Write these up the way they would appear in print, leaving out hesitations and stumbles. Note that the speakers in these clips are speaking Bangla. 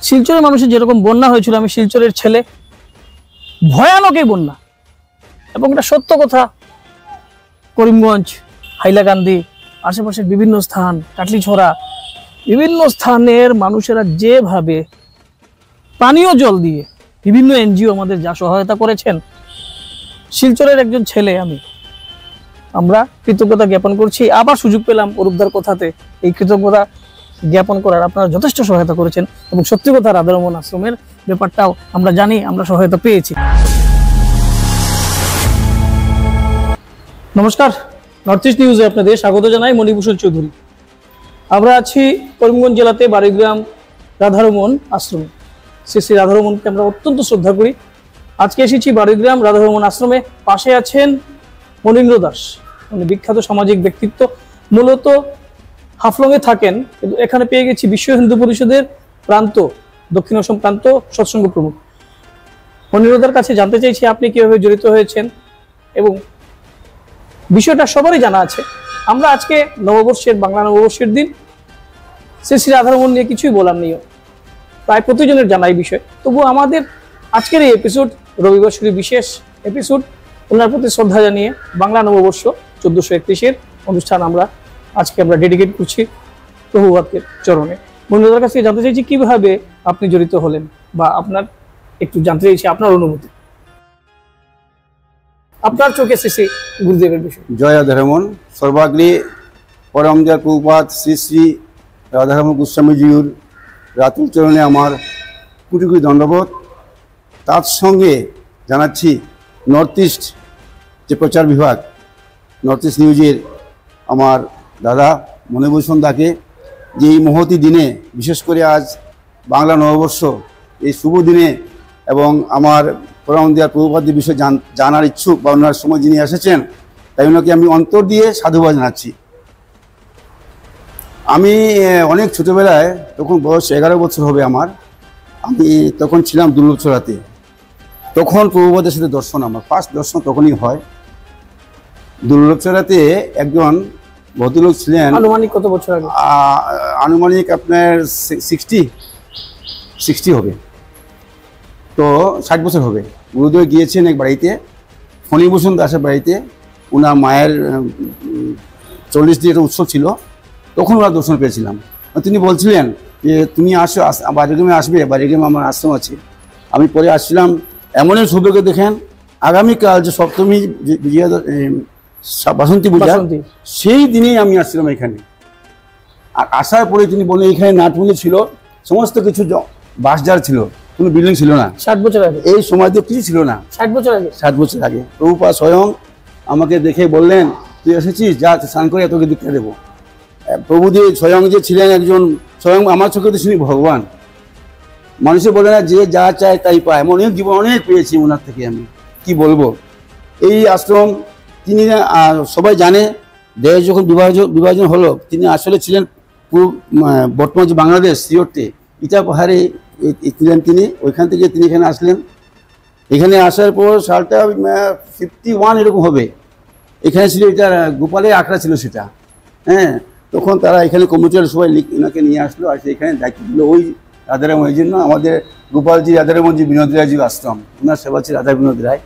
শিলচরের মানুষের যেরকম বন্যা হয়েছিল, আমি শিলচরের ছেলে, ভয়ানক এই বন্যা, এবং এটা সত্য কথা। করিমগঞ্জ, হাইলাকান্দি, আশেপাশের বিভিন্ন স্থান, কাটলিছড়া, বিভিন্ন স্থানের মানুষেরা যেভাবে পানীয় জল দিয়ে বিভিন্ন এনজিও আমাদের যা সহায়তা করেছেন, শিলচরের একজন ছেলে আমরা কৃতজ্ঞতা জ্ঞাপন করছি। আবার সুযোগ পেলাম অরূপদার কথাতে এই কৃতজ্ঞতা জ্ঞাপন করার। আপনারা যথেষ্ট সহায়তা করেছেন এবং সত্যি কথা রাধারমণ আশ্রমের ব্যাপারটাও আমরা জানি, আমরা সহায়তা পেয়েছি। নমস্কার, নর্থ ইস্ট নিউজে আপনাদের স্বাগত জানাই। মণিভূষণ চৌধুরী। আমরা আছি করিমগঞ্জ জেলাতে বাড়িগ্রাম রাধারমণ আশ্রমে। শ্রী শ্রী রাধারমণকে আমরা অত্যন্ত শ্রদ্ধা করি। আজকে এসেছি বাড়িগ্রাম রাধারমণ আশ্রমে। পাশে আছেন মনীন্দ্র দাস, উনি বিখ্যাত সামাজিক ব্যক্তিত্ব, মূলত হাফলংয়ে থাকেন, কিন্তু এখানে পেয়ে গেছি বিশ্ব হিন্দু পরিষদের প্রান্ত, দক্ষিণ অসম প্রান্ত সৎসঙ্গ প্রমুখ। মনীন্দ্রদার কাছে জানতে চাইছি আপনি কিভাবে জড়িত হয়েছেন, এবং বিষয়টা সবারই জানা আছে। আমরা আজকে নববর্ষের, বাংলা নববর্ষের দিন, শ্রী শ্রী রাধারমণ নিয়ে কিছুই বলার নেই, প্রায় প্রতিজনের জানাই বিষয়। তবু আমাদের আজকের এই এপিসোড, রবিবার বিশেষ এপিসোড, ওনার প্রতি শ্রদ্ধা জানিয়ে বাংলা নববর্ষ 1431-এর অনুষ্ঠান আমরা ডেডিকেট করছি প্রভুপাদের চরণে। বন্ধুদের কাছে জানতে চাইছি কিভাবে আপনি জড়িত হলেন, বা আপনার একটু জানতে চাইছি আপনার অনুমতি, আপনার চোখে শ্রী গুরুদেবের বিষয়। জয় রাধারমণ। সর্বাগ্রে পরম দয়াল প্রভুপাদ শ্রী শ্রী রাধারমণ গোস্বামীজির রাতুল চরণে আমার কোটি কোটি দণ্ডবোধ। তার সঙ্গে জানাচ্ছি নর্থ ইস্ট যে প্রচার বিভাগ, নর্থ ইস্ট নিউজের আমার দাদা মণিভূষণ দাকে, যে এই মহতি দিনে, বিশেষ করে আজ বাংলা নববর্ষ, এই শুভ দিনে, এবং আমার পরম দয়াল প্রভুপাদের বিষয়ে জানার ইচ্ছুক বা ওনার সময় যিনি এসেছেন, তাই ওনাকে আমি অন্তর দিয়ে সাধুবাদ জানাচ্ছি। আমি অনেক ছোটোবেলায়, তখন বয়স 11 বছর হবে আমার, আমি তখন ছিলাম দুর্লভছড়াতে। তখন প্রভুপাদের সাথে দর্শন, আমার ফার্স্ট দর্শন তখনই হয়। দুর্লভছড়াতে একজন ভদ্রলোক ছিলেন। আনুমানিক কত বছর আগে? আনুমানিক আপনার 60 হবে, তো 60 বছর হবে। গুরুদেব গিয়েছেন এক বাড়িতে, ফণীভূষণ দাসের বাড়িতে। ওনার মায়ের 40 দিনের উৎসব ছিল, তখন ওরা দর্শন পেয়েছিলাম। তিনি বলছিলেন যে তুমি আসো, বাড়িগ্রামে আসবে, বাড়িগ্রামে আমার আশ্রম আছে। আমি পরে আসছিলাম। এমনই সৌভাগ্য দেখেন, আগামীকাল যে সপ্তমী বাসন্তী পূজা, সেই দিনেই আমি আসছিলাম এখানে। আর আসার পরে তিনি বললেন এখানে নাটমন্দির ছিল, সমস্ত কিছু বাসযার ছিল, কোনো বিল্ডিং ছিল না। 60 বছর আগে? এই সময় তো কিছু ছিল না। 60 বছর আগে? 60 বছর আগে। প্রভুপাদ স্বয়ং আমাকে দেখে বললেন, তুই এসেছিস, যা স্নান করে তোকে দীক্ষা দেবো। প্রভুদেব স্বয়ং যে ছিলেন একজন, স্বয়ং আমার চোখে তো শুনি ভগবান। মানুষে বলে না যে যা চায় তাই পায়, এমন অনেক জীবন অনেক পেয়েছি ওনার থেকে। আমি কি বলবো, এই আশ্রম তিনি সবাই জানে। দেশ যখন বিভাজন হলো, তিনি আসলে ছিলেন বর্তমান যে বাংলাদেশ, সিওরতে ইটা পাহাড়ে ছিলেন তিনি। ওইখান থেকে তিনি এখানে আসলেন। এখানে আসার পর সালটা 51 এরকম হবে। এখানে ছিল এটা গোপালের আখড়া ছিল সেটা, হ্যাঁ। তখন তারা এখানে কমিটির সবাই ওনাকে নিয়ে আসলো, আর এখানে দায়িত্ব দিল ওই রাধারমণ। এই জন্য আমাদের গোপালজি রাধারমণজি বিনোদ রায়জির আশ্রম, ওনার সেবা ছিল রাধা বিনোদ রায়।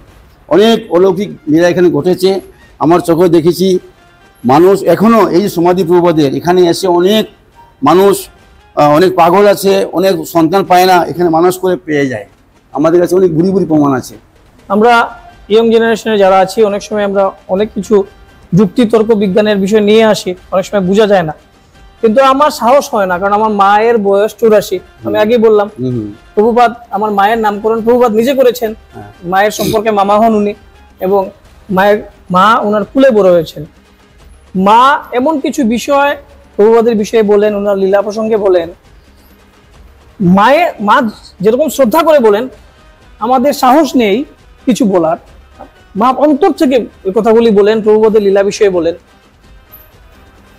অনেক অলৌকিক লীলা এখানে ঘটেছে, আমার চোখে দেখেছি। মানুষ এখনও এই সমাধি প্রভুপাদের এখানে এসে অনেক মানুষ, অনেক পাগল আছে, অনেক সন্তান পায় না, এখানে মানুষ করে পেয়ে যায়। আমাদের কাছে অনেক বুড়ি প্রমাণ আছে। আমরা ইয়ং জেনারেশনে যারা আছি, অনেক সময় আমরা অনেক কিছু যুক্তি তর্ক বিজ্ঞানের বিষয় নিয়ে আসি, অনেক সময় বোঝা যায় না, কিন্তু আমার সাহস হয় না, কারণ আমার মায়ের বয়স 84। আমি আগেই বললাম প্রভুপাদ, আমার মায়ের নামকরণ প্রভুপাদ নিজে করেছেন। মায়ের সম্পর্কে মামা হন উনি, এবং মা ওনার কুলে বড় হয়েছেন। মা এমন কিছু বিষয় প্রভুপাদের বিষয়ে বলেন, ওনার লীলা প্রসঙ্গে বলেন, মা যেরকম শ্রদ্ধা করে বলেন, আমাদের সাহস নেই কিছু বলার। মা অন্তর থেকে ওই কথাগুলি বলেন, প্রভুপাদের লীলা বিষয়ে বলেন।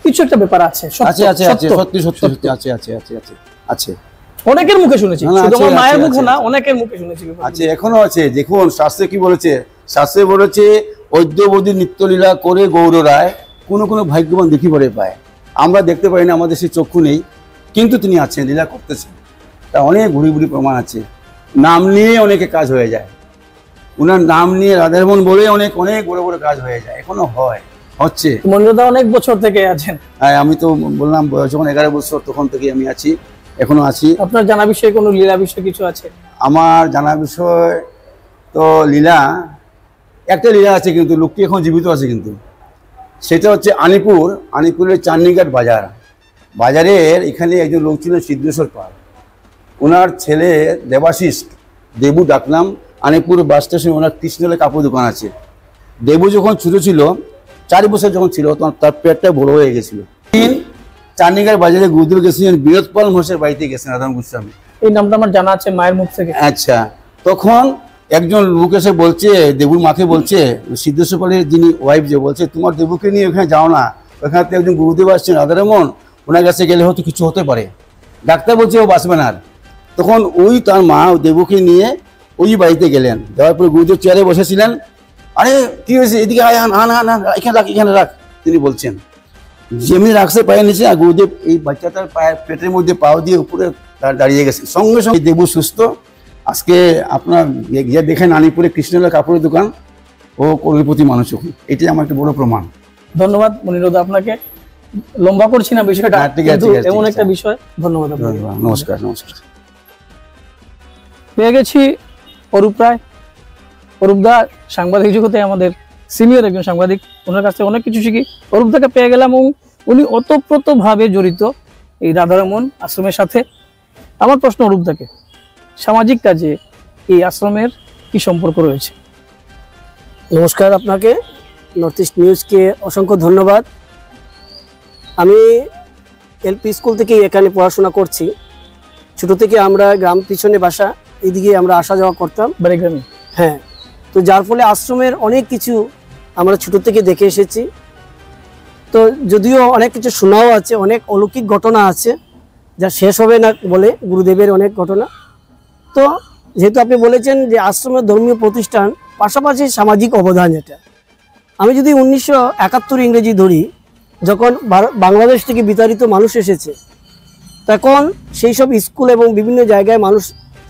কিছু একটা ব্যাপার আছে, আছে অনেকের মুখে শুনেছি, শুধু আমার মায়ের মুখে না, অনেকের মুখে শুনেছি। আছে, এখনো আছে। দেখুন শাস্ত্রে কি বলেছে, শাস্ত্রে বলেছে অদ্যবধি নিত্যলীলা করে গৌর রায়, কোনো কোনো ভাগ্যবান দেখি পরে পায়। আমরা দেখতে পাই না, আমাদের সেই চক্ষু নেই, কিন্তু তিনি আছেন, লীলা করতেছেন। তা অনেক ঘুরি ঘুরি প্রমাণ আছে। নাম নিয়ে অনেকে কাজ হয়ে যায়, ওনার নাম নিয়ে রাধারমন বলে অনেক অনেক বড় বড় কাজ হয়ে যায়, এখনো হচ্ছে। মনিরুদ্ধা অনেক বছর থেকে আছেন। হ্যাঁ, আমি তো বললাম যখন 11 বছর তখন থেকে আমি আছি, এখনো আছি। আপনার জানা বিষয়ে কোনো লীলা বিষয় কিছু আছে? আমার জানা বিষয় তো লীলা, একটা লীলা আছে, কিন্তু লোকটি এখন জীবিত আছে, কিন্তু সেটা হচ্ছে আনিপুরের চান্নিঘাট বাজারের এখানে একজন লোক ছিলেন সিদ্ধেশ্বর পাল। ওনার ছেলে দেবাশিস, দেবু ডাকনাম, আনিপুর বাস স্টেশনে ওনার কৃষ্ণলের কাপড় দোকান আছে। দেবু যখন ছোট ছিল, 4 বছর যখন ছিল, তখন তার পেটটা বড় হয়ে গেছিল। চান্নিঘাট বাজারে গুরুদেব গেছিলেন বিনোদপাল মহাশয়ের বাড়িতে গেছেন রাধারমণ গোস্বামী। এই নামটা আমার জানা আছে মায়ের মুখ থেকে। আচ্ছা, তখন একজন লোক এসে বলছে, দেবুর মাকে বলছে, সিদ্ধেশ্বর পালের যিনি ওয়াইফ যে বলছে, তোমার দেবুকে নিয়ে ওখানে যাও না, ওখানে তো একজন গুরুদেব আসছেন রাধারমণ, ওনার কাছে গেলে হয়তো কিছু হতে পারে। ডাক্তার বলছে ও বাঁচবে না। তখন ওই তার মা দেবুকে নিয়ে ওই বাড়িতে গেলেন। যাওয়ার পরে গুরুদেব চেয়ারে বসেছিলেন। আরে কি হয়েছে, এদিকে আয়, এখানে রাখ। তিনি বলছেন, যেমনি রাখছে পায়ের নিচে, আর গুরুদেব এই বাচ্চাটার পায়ের পেটের মধ্যে পাও দিয়ে উপরে দাঁড়িয়ে গেছে। সঙ্গে সঙ্গে দেবু সুস্থ। আজকে আপনার দেখেন আলিপুরে কৃষ্ণলাল কাপড়ের দোকান, ও কোটিপতি মানুষ। এটাই আমার একটা বড় প্রমাণ। ধন্যবাদ মনিরুদ্ধা, আপনাকে লম্বা করছি না বিষয়টা, এমন একটা বিষয়। ধন্যবাদ আপনাকে। নমস্কার। পেয়ে গেছি অরূপ রায়। অরূপদা সাংবাদিক জগতে আমাদের সিনিয়র একজন সাংবাদিক, ওনার কাছে অনেক কিছু শিখি। অরূপদাকে পেয়ে গেলাম এবং উনি ওতপ্রোতভাবে জড়িত এই রাধারমণ আশ্রমের সাথে। আমার প্রশ্ন অরূপদাকে, সামাজিক কাজে এই আশ্রমের কি সম্পর্ক রয়েছে? নমস্কার, আপনাকে নর্থ ইস্ট নিউজকে অসংখ্য ধন্যবাদ। আমি এলপি স্কুল থেকে এখানে পড়াশোনা করছি। ছোট থেকে আমরা গ্রাম পিছনে বাসা, এদিকে আমরা আসা যাওয়া করতাম বাড়ি গ্রামে। হ্যাঁ, তো যার ফলে আশ্রমের অনেক কিছু আমরা ছোট থেকে দেখে এসেছি। তো যদিও অনেক কিছু শোনাও আছে, অনেক অলৌকিক ঘটনা আছে যা শেষ হবে না বলে, গুরুদেবের অনেক ঘটনা। তো যেহেতু আপনি বলেছেন যে আশ্রমের ধর্মীয় প্রতিষ্ঠান, পাশাপাশি সামাজিক অবদান, যেটা আমি যদি 1971 ইংরেজি ধরি, যখন বাংলাদেশ থেকে বিতাড়িত মানুষ এসেছে, তখন সেই সব স্কুল এবং বিভিন্ন জায়গায় মানুষ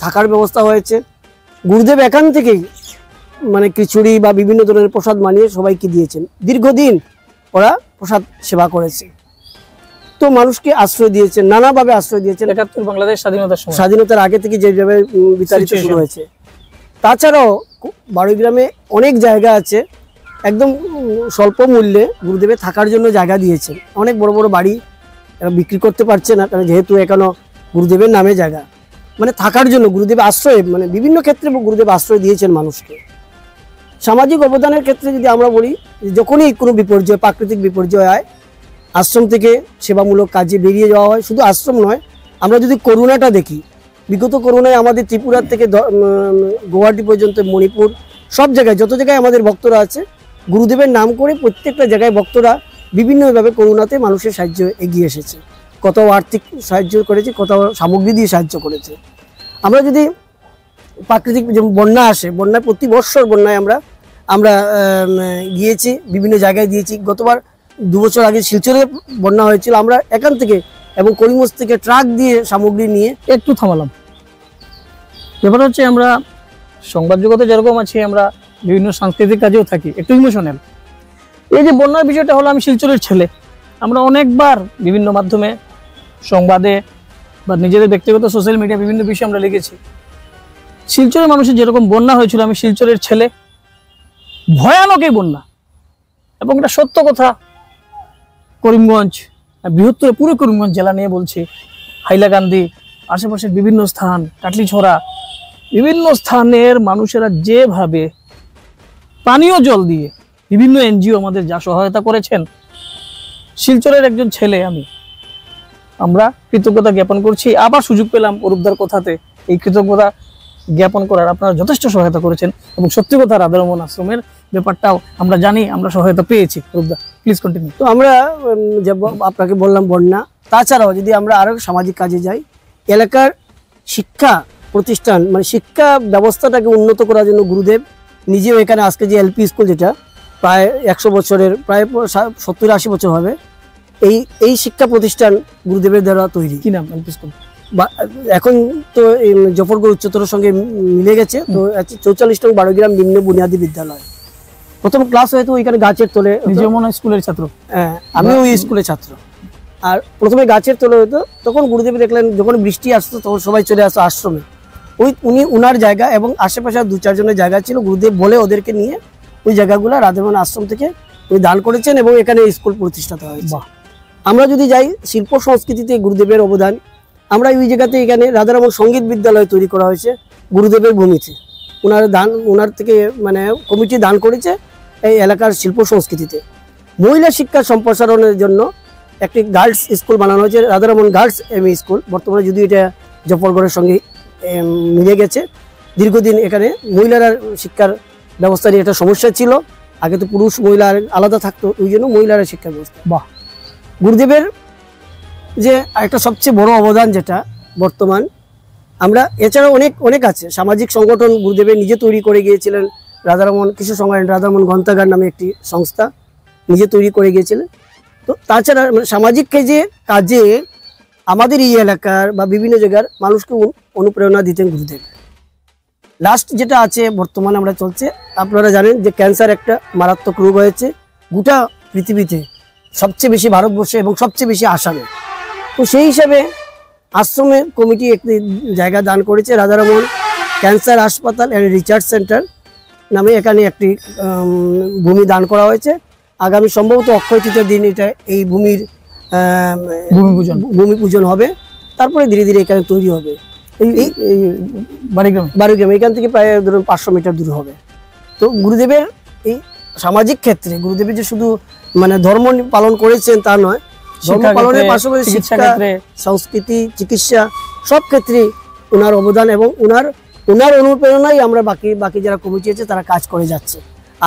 থাকার ব্যবস্থা হয়েছে। গুরুদেব এখান থেকেই মানে খিচুড়ি বা বিভিন্ন ধরনের প্রসাদ বানিয়ে সবাইকে দিয়েছেন। দীর্ঘদিন ওরা প্রসাদ সেবা করেছে, তো মানুষকে আশ্রয় দিয়েছেন, নানাভাবে আশ্রয় দিয়েছেন। 71 বাংলাদেশ স্বাধীনতার আগে থেকে যেভাবে বিতাড়িত শুরু হয়েছে। তাছাড়াও বারোইগ্রামে অনেক জায়গা আছে, একদম স্বল্প মূল্যে গুরুদেবের থাকার জন্য জায়গা দিয়েছেন। অনেক বড় বড় বাড়ি এরা বিক্রি করতে পারছে না, কারণ যেহেতু এখনো গুরুদেবের নামে জায়গা, মানে থাকার জন্য গুরুদেব আশ্রয়, মানে বিভিন্ন ক্ষেত্রে গুরুদেব আশ্রয় দিয়েছেন মানুষকে। সামাজিক অবদানের ক্ষেত্রে যদি আমরা বলি, যখনই কোনো বিপর্যয়, প্রাকৃতিক বিপর্যয় হয়, আশ্রম থেকে সেবামূলক কাজে বেরিয়ে যাওয়া হয়। শুধু আশ্রম নয়, আমরা যদি করোনাটা দেখি, বিগত করোনায় আমাদের ত্রিপুরার থেকে গুয়াহাটি পর্যন্ত, মণিপুর, সব জায়গায় যত জায়গায় আমাদের ভক্তরা আছে, গুরুদেবের নাম করে প্রত্যেকটা জায়গায় ভক্তরা বিভিন্নভাবে করোনাতে মানুষের সাহায্য এগিয়ে এসেছে। কত আর্থিক সাহায্য করেছে, কত সামগ্রী দিয়ে সাহায্য করেছে। আমরা যদি প্রাকৃতিক যেমন বন্যা আসে, বন্যায় প্রতি বৎসর বন্যায় আমরা গিয়েছি, বিভিন্ন জায়গায় দিয়েছি। গতবার 2 বছর আগে শিলচরে বন্যা হয়েছিল, আমরা এখান থেকে এবং করিমগঞ্জ থেকে ট্রাক দিয়ে সামগ্রী নিয়ে। একটু থামালাম। ব্যাপার হচ্ছে, আমরা সংবাদ জগতে যেরকম আছি, আমরা বিভিন্ন সাংস্কৃতিক কাজেও থাকি, একটু ইমোশনাল। এই যে বন্যার বিষয়টা হলো, আমি শিলচরের ছেলে, আমরা অনেকবার বিভিন্ন মাধ্যমে, সংবাদে বা নিজেদের ব্যক্তিগত সোশ্যাল মিডিয়া বিভিন্ন বিষয়ে আমরা লিখেছি। শিলচরের মানুষের যেরকম বন্যা হয়েছিল, আমি শিলচরের ছেলে, ভয়ানক এই বন্যা, এবং এটা সত্য কথা। করিমগঞ্জ, বৃহত্তর পুরো করিমগঞ্জ জেলা নিয়ে বলছি, হাইলাকান্দি, আশেপাশের বিভিন্ন স্থান, কাটলিছড়া, বিভিন্ন স্থানের মানুষেরা যেভাবে পানীয় জল দিয়ে, বিভিন্ন এনজিও আমাদের যা সহায়তা করেছেন, শিলচরের একজন ছেলে আমরা কৃতজ্ঞতা জ্ঞাপন করছি। আবার সুযোগ পেলাম অরূপদার কথাতে এই কৃতজ্ঞতা জ্ঞাপন করার। আপনারা যথেষ্ট সহায়তা করেছেন, এবং সত্যি কথা রাধারমণ আশ্রমের ব্যাপারটাও আমরা জানি, আমরা সহায়তা পেয়েছি। অরূপদা, প্লিজ কন্টিনিউ। তো আমরা যে আপনাকে বললাম বন্যা, তাছাড়াও যদি আমরা আরও সামাজিক কাজে যাই, এলাকার শিক্ষা প্রতিষ্ঠান, মানে শিক্ষা ব্যবস্থাটাকে উন্নত করার জন্য গুরুদেব নিজেও এখানে, আজকে যে এলপি স্কুল, যেটা প্রায় 100 বছরের, প্রায় 70-80 বছর হবে, এই শিক্ষা প্রতিষ্ঠান গুরুদেবের দ্বারা তৈরি। কি নাম এলপি স্কুল? এখন তো জফরগড় উচ্চতর সঙ্গে মিলে গেছে, তো 44 নং বারোগ্রাম নিম্ন বুনিয়াদী বিদ্যালয়। প্রথম ক্লাস হয়তো ওইখানে গাছের তলে, স্কুলের ছাত্র, হ্যাঁ আমি ওই স্কুলের ছাত্র। আর প্রথমে গাছের তলে হতো, তখন গুরুদেব দেখলেন যখন বৃষ্টি আসতো তখন সবাই চলে আসতো আশ্রমে। উনি উনার জায়গা এবং আশেপাশে 2-4 জনের জায়গা ছিল, গুরুদেব বলে ওদেরকে নিয়ে ওই জায়গাগুলো রাধারমণ আশ্রম থেকে উনি দান করেছেন এবং এখানে স্কুল প্রতিষ্ঠাতা হয়েছে। আমরা যদি যাই শিল্প সংস্কৃতিতে গুরুদেবের অবদান, আমরা ওই জায়গাতে এখানে রাধারমণ সঙ্গীত বিদ্যালয় তৈরি করা হয়েছে গুরুদেবের ভূমিতে। ওনার থেকে মানে কমিটি দান করেছে এই এলাকার শিল্প সংস্কৃতিতে। মহিলা শিক্ষা সম্প্রসারণের জন্য একটি গার্লস স্কুল বানানো হয়েছে, রাধারমণ গার্লস এমই স্কুল। বর্তমানে যদিও এটা জফরগড়ের সঙ্গে মিলে গেছে। দীর্ঘদিন এখানে মহিলারা শিক্ষার ব্যবস্থা নিয়ে একটা সমস্যা ছিল, আগে তো পুরুষ মহিলা আলাদা থাকতো, ওই জন্য মহিলারা শিক্ষা ব্যবস্থা। বাহ, গুরুদেবের যে একটা সবচেয়ে বড় অবদান যেটা বর্তমান আমরা, এছাড়াও অনেক আছে সামাজিক সংগঠন গুরুদেবের নিজে তৈরি করে গিয়েছিলেন। রাধারমণ কৃষি সংগঠন, রাধারমণ গ্রন্থাগার নামে একটি সংস্থা নিজে তৈরি করে গিয়েছিলেন। তো তাছাড়া সামাজিক কাজে আমাদের এই এলাকার বা বিভিন্ন জায়গার মানুষকে অনুপ্রেরণা দিতেন গুরুদেব। লাস্ট যেটা আছে বর্তমানে আমরা চলছে, আপনারা জানেন যে ক্যান্সার একটা মারাত্মক রোগ হয়েছে গোটা পৃথিবীতে, সবচেয়ে বেশি ভারতবর্ষে এবং সবচেয়ে বেশি আসামে। তো সেই হিসাবে আশ্রমের কমিটি একটি জায়গা দান করেছে, রাধারমণ ক্যান্সার হাসপাতাল অ্যান্ড রিসার্চ সেন্টার নামে এখানে একটি ভূমি দান করা হয়েছে। আগামী সম্ভবত অক্ষয় তৃতীয়ার দিন এটা এই ভূমি পূজন হবে, তারপরে ধীরে ধীরে এখানে তৈরি হবে। এই বারোগ্রাম এখান থেকে প্রায় ধরুন 500 মিটার দূর হবে। তো গুরুদেবের এই সামাজিক ক্ষেত্রে গুরুদেবের যে শুধু মানে ধর্ম পালন করেছেন তা নয়, ধর্ম পালনের পাশাপাশি শিক্ষা, সংস্কৃতি, চিকিৎসা সব ক্ষেত্রে ওনার অবদান এবং ওনার অনুপ্রেরণাই আমরা বাকি যারা কমিটি আছে তারা কাজ করে যাচ্ছে,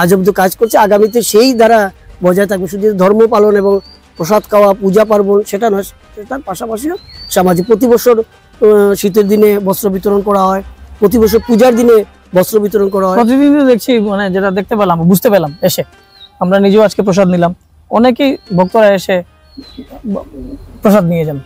আজ অব্দি কাজ করছে, আগামীতে সেই দ্বারা বজায় থাকবে। শুধু ধর্ম পালন এবং প্রসাদ খাওয়া, পূজা পার্বণ সেটা নয়, তার পাশাপাশিও সামাজিক প্রতি বছর শীতের দিনে বস্ত্র বিতরণ করা হয়, প্রতি বছর পূজার দিনে বস্ত্র বিতরণ করা হয়। প্রতিদিন দেখছি, মানে যেটা দেখতে পেলাম, বুঝতে পেলাম এসে, আমরা নিজেও আজকে প্রসাদ নিলাম, অনেকেই ভক্তরা এসে প্রসাদ নিয়ে যান।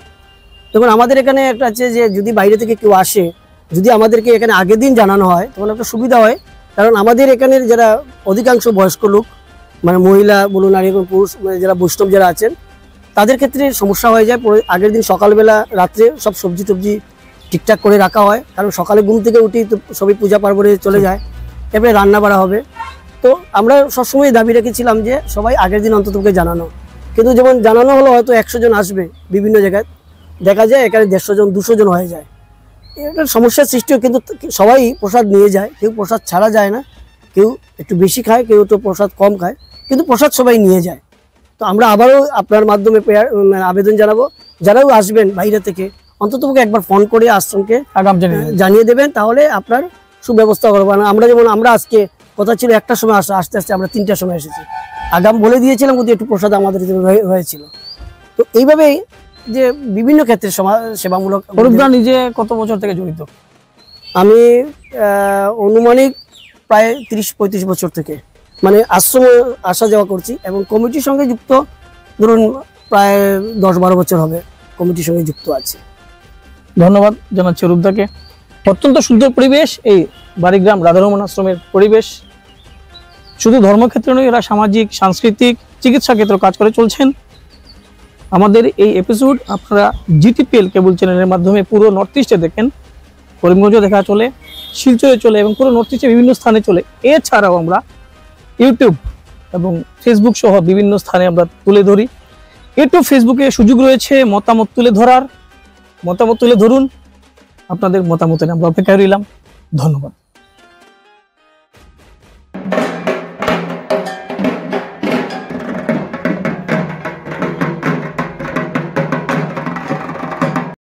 তখন আমাদের এখানে একটা আছে যে যদি বাইরে থেকে কেউ আসে, যদি আমাদেরকে এখানে আগের দিন জানানো হয় তখন একটা সুবিধা হয়, কারণ আমাদের এখানের যারা অধিকাংশ বয়স্ক লোক, মানে মহিলা বলুন আর এখন পুরুষ, মানে যারা বৈষ্ণব যারা আছেন তাদের ক্ষেত্রে সমস্যা হয়ে যায়। আগের দিন সকালবেলা রাত্রে সব সবজি টবজি ঠিকঠাক করে রাখা হয়, কারণ সকালে ঘুম থেকে উঠেই তো সবই পূজা পার্বণে চলে যায়, এরপরে রান্না বাড়া হবে। তো আমরা সবসময় দাবি রেখেছিলাম যে সবাই আগের দিন অন্ততকে জানানো, কিন্তু যেমন জানানো হলো হয়তো 100 জন আসবে, বিভিন্ন জায়গায় দেখা যায় এখানে 150 জন 200 জন হয়ে যায়, এটা সমস্যার সৃষ্টি হয়। কিন্তু সবাই প্রসাদ নিয়ে যায়, কেউ প্রসাদ ছাড়া যায় না, কেউ একটু বেশি খায়, কেউ একটু প্রসাদ কম খায়, কিন্তু প্রসাদ সবাই নিয়ে যায়। তো আমরা আবারও আপনার মাধ্যমে আবেদন জানাবো, যারাও আসবেন বাইরে থেকে অন্তত একবার ফোন করে আশ্রমকে জানিয়ে দেবেন, তাহলে আপনার সুব্যবস্থা করবো। আমরা আজকে কথা ছিল 1টার সময় আসতে আসতে আমরা 3টার সময় এসেছি, আগাম বলে দিয়েছিলাম কিন্তু একটু প্রসাদ আমাদের হয়েছিল। তো এইভাবেই যে বিভিন্ন ক্ষেত্রে সেবামূলক। অরূপদা নিজে কত বছর থেকে জড়িত? আমি অনুমানিক প্রায় 30-35 বছর থেকে মানে আশ্রমে আসা যাওয়া করছি এবং কমিটির সঙ্গে যুক্ত ধরুন প্রায় 10-12 বছর হবে কমিটির সঙ্গে যুক্ত আছে। ধন্যবাদ জানাচ্ছি অরূপদাকে। অত্যন্ত সুন্দর পরিবেশ এই বাড়িগ্রাম রাধারমণ আশ্রমের পরিবেশ। শুধু ধর্মক্ষেত্রে নয়, এরা সামাজিক, সাংস্কৃতিক, চিকিৎসা ক্ষেত্রে কাজ করে চলছেন। আমাদের এই এপিসোড আপনারা জিটিপিএল কেবল চ্যানেলের মাধ্যমে পুরো নর্থ ইস্টে দেখেন, করিমগঞ্জে দেখা চলে, শিলচরে চলে এবং পুরো নর্থ ইস্টে বিভিন্ন স্থানে চলে। এছাড়াও আমরা ইউটিউব এবং ফেসবুক সহ বিভিন্ন স্থানে আমরা তুলে ধরি। একটু ফেসবুকে সুযোগ রয়েছে মতামত তুলে ধরার, মতামত তুলে ধরুন, আপনাদের মতামতের আমরা অপেক্ষায় রইলাম। ধন্যবাদ।